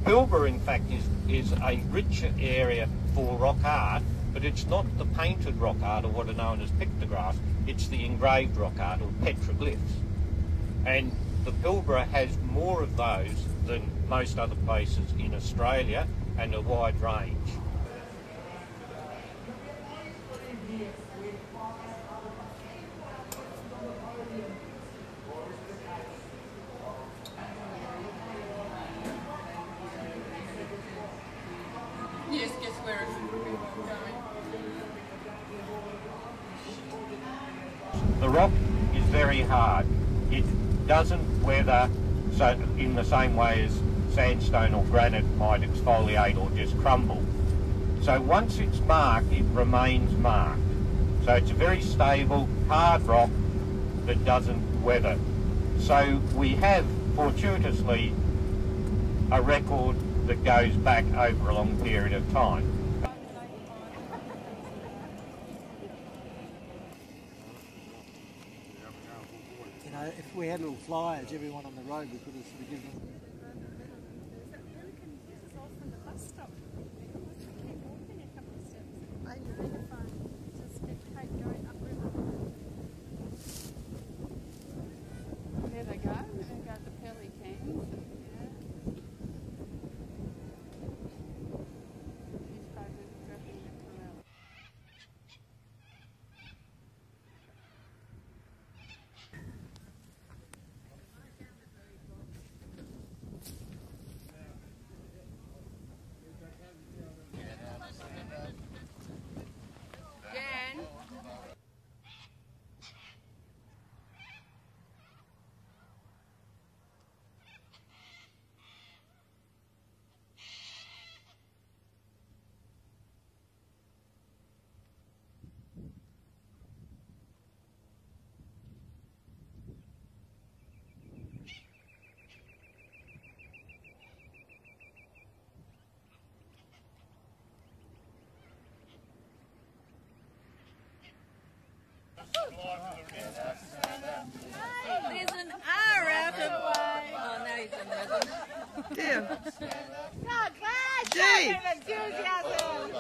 Pilbara, in fact, is a rich area for rock art, but it's not the painted rock art or what are known as pictographs, it's the engraved rock art or petroglyphs. And the Pilbara has more of those than most other places in Australia, and a wide range. Yes, guess where it's going. The rock is very hard. It doesn't weather so in the same way as sandstone or granite might exfoliate or just crumble. So once it's marked, it remains marked. So it's a very stable, hard rock that doesn't weather. So we have, fortuitously, a record that goes back over a long period of time. You know, if we had little flyers, everyone on the road, we could have sort of given them. There they go. They've got the pearly cans. There's an R out of way. Oh, no, he's in there. Yeah. God, flash! Gee. Enthusiasm!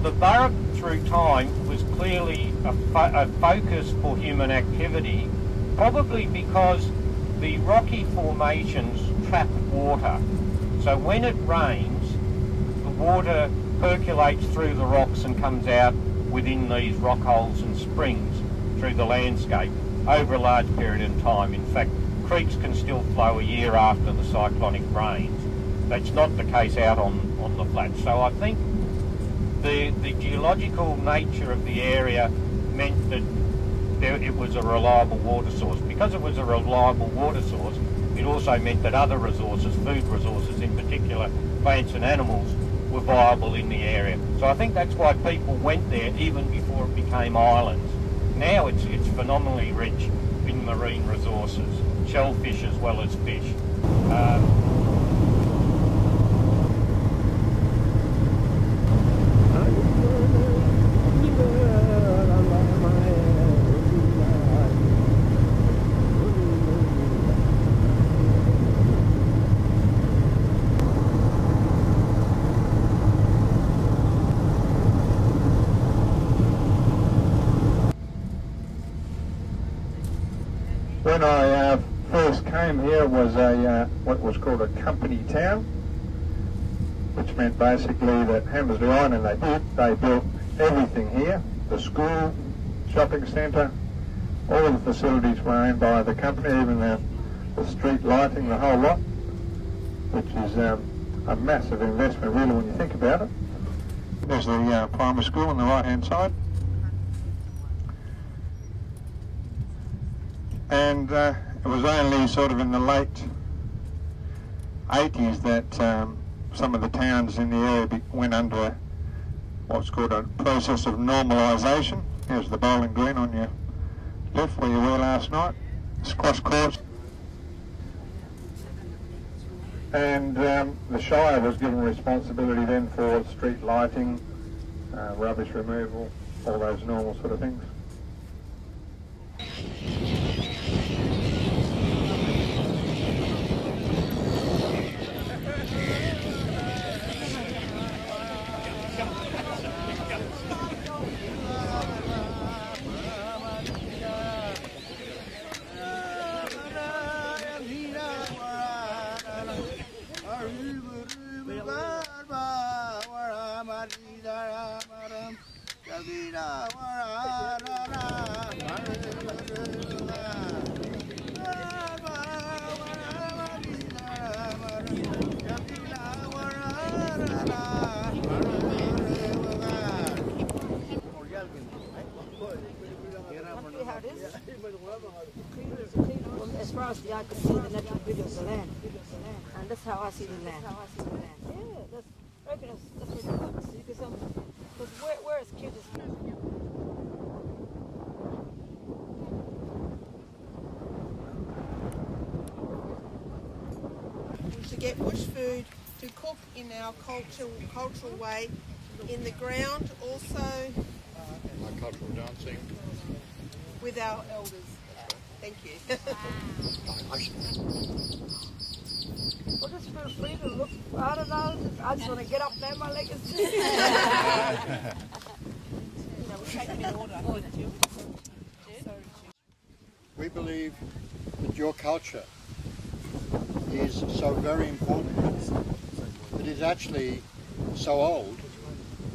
The Burrup, through time, was clearly a focus for human activity, probably because the rocky formations trap water. So when it rains, the water percolates through the rocks and comes out within these rock holes and springs through the landscape over a large period of time. In fact, creeks can still flow a year after the cyclonic rains. That's not the case out on the flats. So I think the geological nature of the area meant that it was a reliable water source. Because it was a reliable water source, it also meant that other resources, food resources in particular, plants and animals, were viable in the area. So I think that's why people went there even before it became islands. Now it's phenomenally rich in marine resources, shellfish as well as fish. When I first came here, it was what was called a company town, which meant basically that Hammersley Island, they built everything here, the school, shopping centre, all the facilities were owned by the company, even the street lighting, the whole lot, which is a massive investment really when you think about it. There's the primary school on the right hand side. And it was only sort of in the late 80s that some of the towns in the area went under what's called a process of normalisation. Here's the bowling green on your left where you were last night, squash courts. And the Shire was given responsibility then for street lighting, rubbish removal, all those normal sort of things. As far as the eye could see, the natural beauty of the land. And that's how I see the land. Yeah, that's, I reckon that's really good to see. Because where is cute as to get bush food to cook in our cultural way in the ground, also Our cultural dancing. with our elders. Thank you. Well, just feel free to look, I don't know, I just want to get up there, my leg is We believe that your culture is so very important. It is actually so old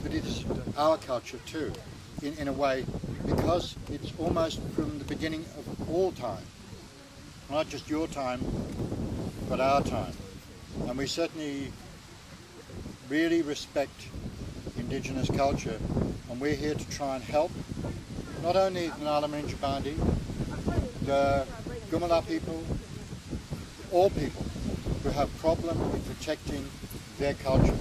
that it is our culture too, in a way, because it's almost from the beginning of all time. Not just your time, but our time. And we certainly really respect Indigenous culture, and we're here to try and help not only the Nalaman Jabandi, the Gumala people, all people who have problem in protecting their culture.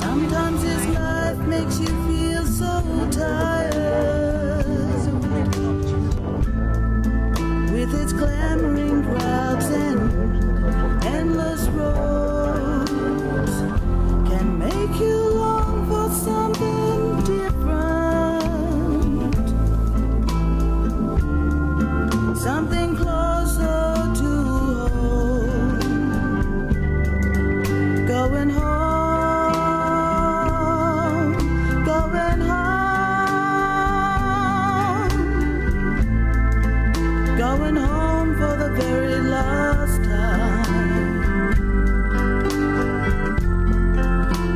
Sometimes this life makes you feel so tired, with its clamoring crowds and endless roads, can make you long for something different, something closer to home, going home. Going home for the very last time,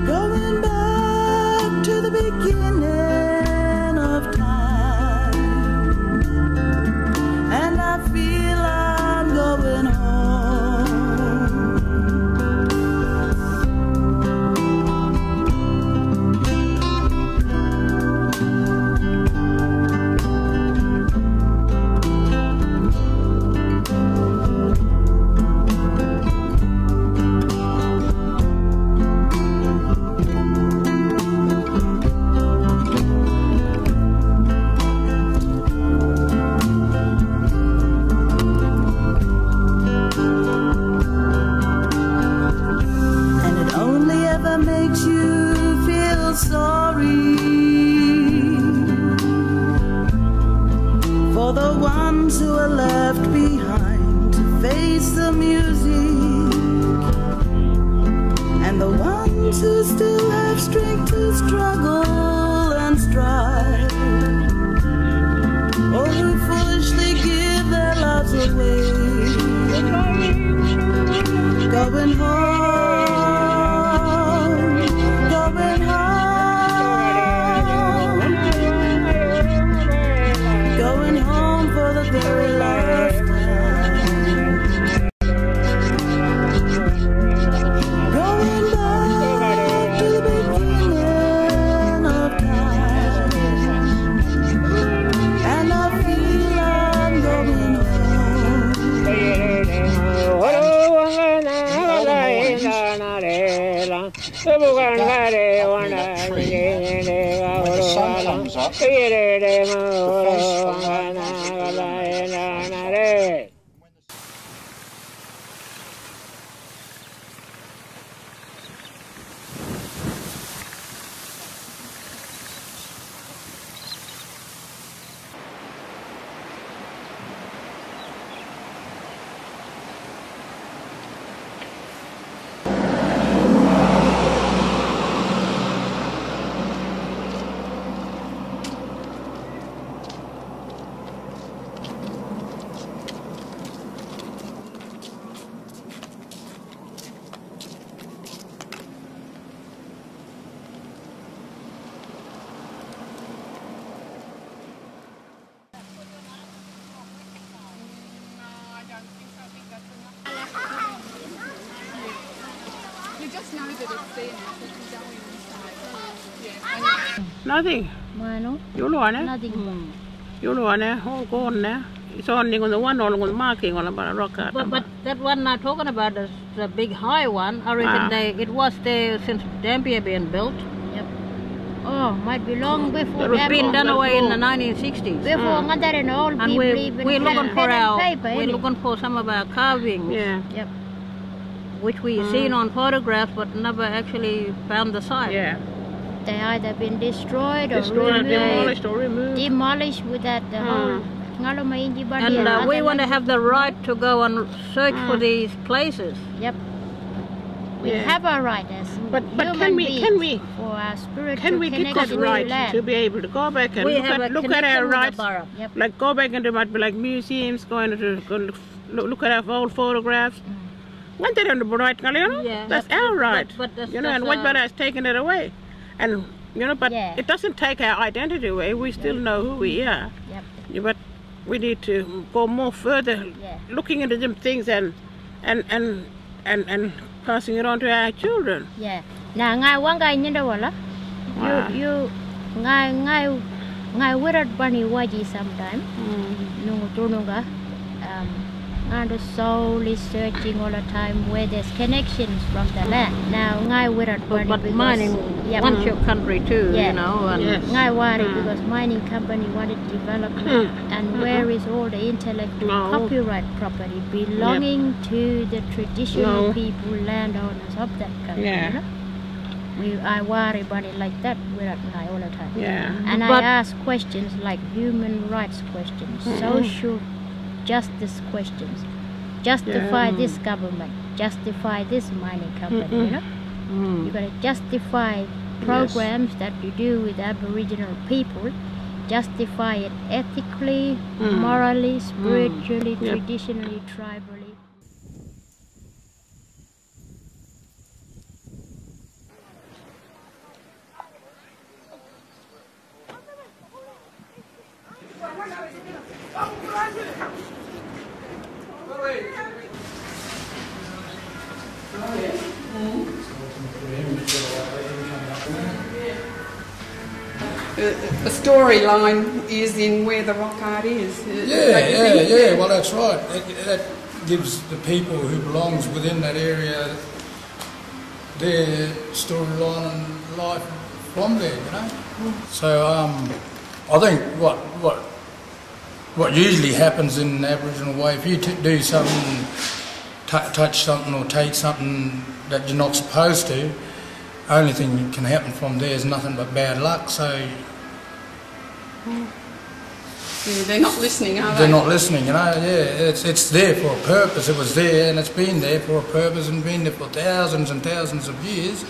going back to the beginning of time, and I feel I'm going makes you feel sorry for the ones who are left behind to face the music, and the ones who still have strength to struggle and strive, or who foolishly give their lives away, going home. Going home for the very last time. Going back to the beginning of When the sun comes up, the face follows. You just know that it's there now, so you don't inside. Yeah. Nothing. Mano? You know, ne? Nothing. You know, ne? All gone, ne? It's only on the one all on the marking on about a rock art. But that one I'm talking about is the big high one. I reckon it was there since Dampier being built. Yep. Oh, might be long before. It was been done away in the 1960s. Before that and all and people we're looking for we're looking for some of our carvings. Yeah. Yep. Which we seen on photographs, but never actually found the site. Yeah. They either been destroyed or removed. Demolished with that the whole. And we want to have the right to go and search for these places. Yep. We have a right as but can we for our spiritual can we get that right to be able to go back and look at our rights? Yep. Like go back and there might be like museums going to look at our old photographs. When they don't right, you know, that's our right. But you know, and Whitebird has taken it away, and you know, but it doesn't take our identity away. We still know who we are. Yep. But we need to go more further, looking into them things and passing it on to our children. Yeah. Now, ngai wangai nyenda wala. You ngai wirat bani waji sometime. Nungu tununga. And the soul is searching all the time where there's connections from the land. Now, ngai wirat bani but mining wants your country too, you know. And ngai worry because mining company wanted development, and where is all the intellectual copyright property belonging to the traditional people, landowners of that country? You know? I worry about it like that wirat ngai all the time. And I ask questions like human rights questions, social justice questions. Justify this government, justify this mining company, you know? You gotta justify programs that you do with Aboriginal people, justify it ethically, morally, spiritually, traditionally, tribally. The storyline is in where the rock art is. Well, that's right. That gives the people who belongs within that area their storyline and life from there, you know. So I think what usually happens in an Aboriginal way, if you do something, touch something or take something that you're not supposed to, only thing that can happen from there is nothing but bad luck. So they're not listening, are they? They're not listening, you know. It's there for a purpose. It was there, and it's been there for a purpose, and been there for thousands and thousands of years.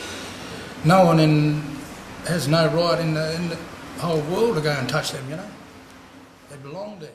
No one has no right in the whole world to go and touch them, you know. They belong there.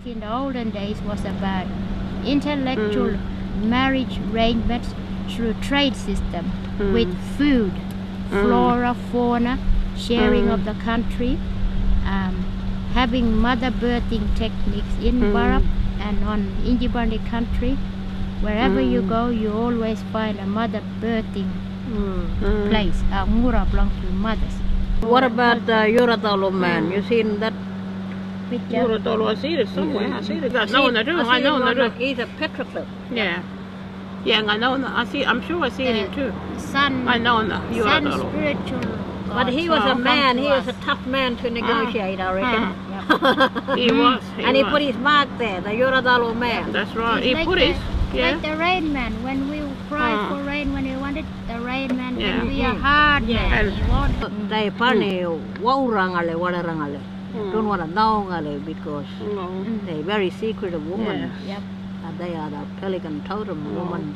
back in the olden days was about intellectual marriage arrangements through trade system with food, flora, fauna, sharing of the country, having mother birthing techniques in Burrup and on Injibandi country. Wherever you go, you always find a mother birthing place. Mura belongs to mothers. What about the Yuratalo man? You seen that? Yuratalo, I see it somewhere. I see it. I know that too. I know that. He's a petroglyph. Yeah. Yeah, I know that. I'm sure I seen him too. Sun, I know that. Sun spiritual. But he was a man. He was a tough man to negotiate, I reckon. He was. And he put his mark there, the Yuratalo man. That's right. He put his. Like the rain man, when we cried for rain, when we wanted the rain man, when we are hard man, he wanted. They funny, waurangale, wadarangale. Don't want to know because they're very secretive women. Yep. And they are the pelican totem woman.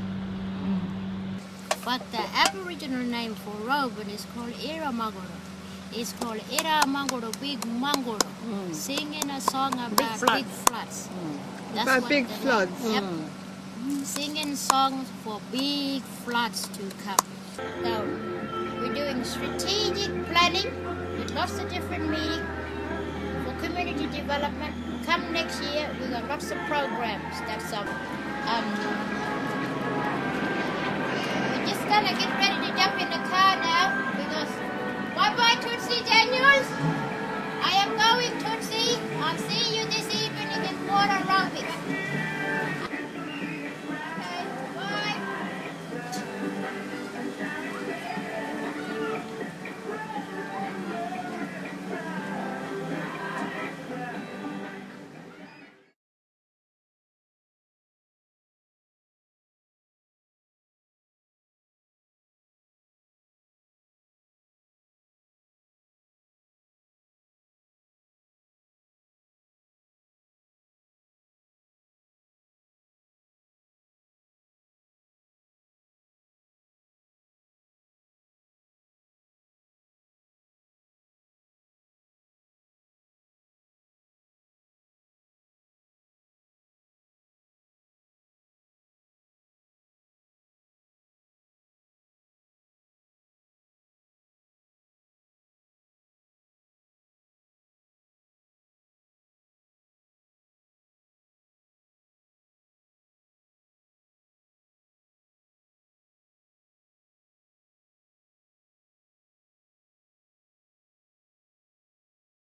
But the Aboriginal name for Rogan is called Iramagoro. It's called Iramagoro, Big Mangoro, singing a song about big floods. That's About what big the floods. Yep. Singing songs for big floods to come. So we're doing strategic planning with lots of different meetings for community development. Come next year, we got lots of programs. That's we're just gonna get ready to jump in the car now because bye bye Tootsie.